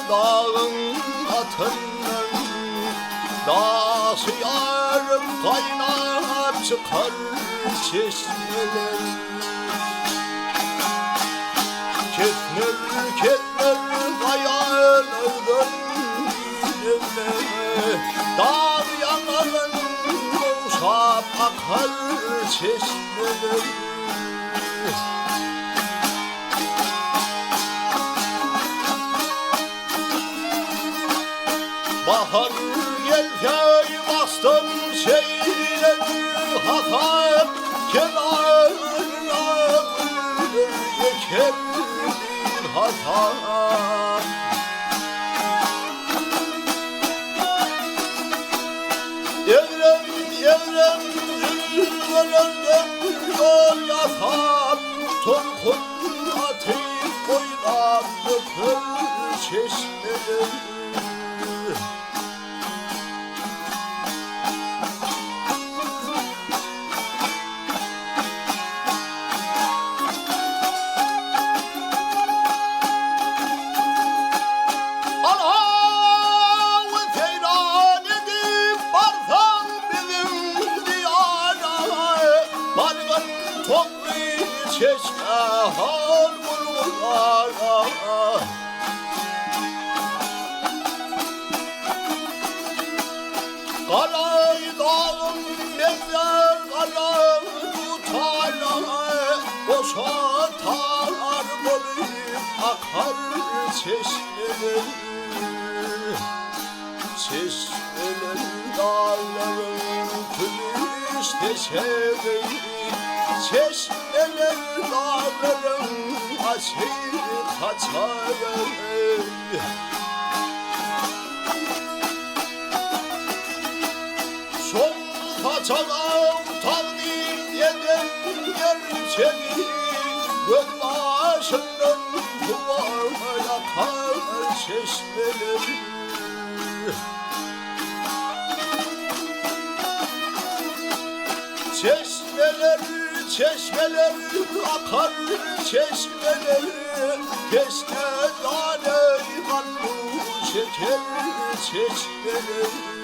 dağın atından nasıl yarım kaynar çıkar çeşmeler. Ketmer ketmer dayanırdım dinleme, dağ yanarın boşap akar çeşmeler. Bahar gelse bastım şeyleri hatam, kenarına yeker bir hatam. Evrem evrem zülvölenden yol yatam, torkun ateş boydan dökür çeşmeler. Çeşme har bulurlar. Karay dağım benzer kara tutarlar, boşaltar boyup akar çeşmeler. Çeşmeler dağların tülü işte çeşmeler dağların aşır kaçar. Son kaçalar tavnik eden gerçeği, göl başından duvara yakar çeşmeler. Çeşmeler çeşmeler akar çeşmeler, keşke tane kanlı şeker çeşmeler.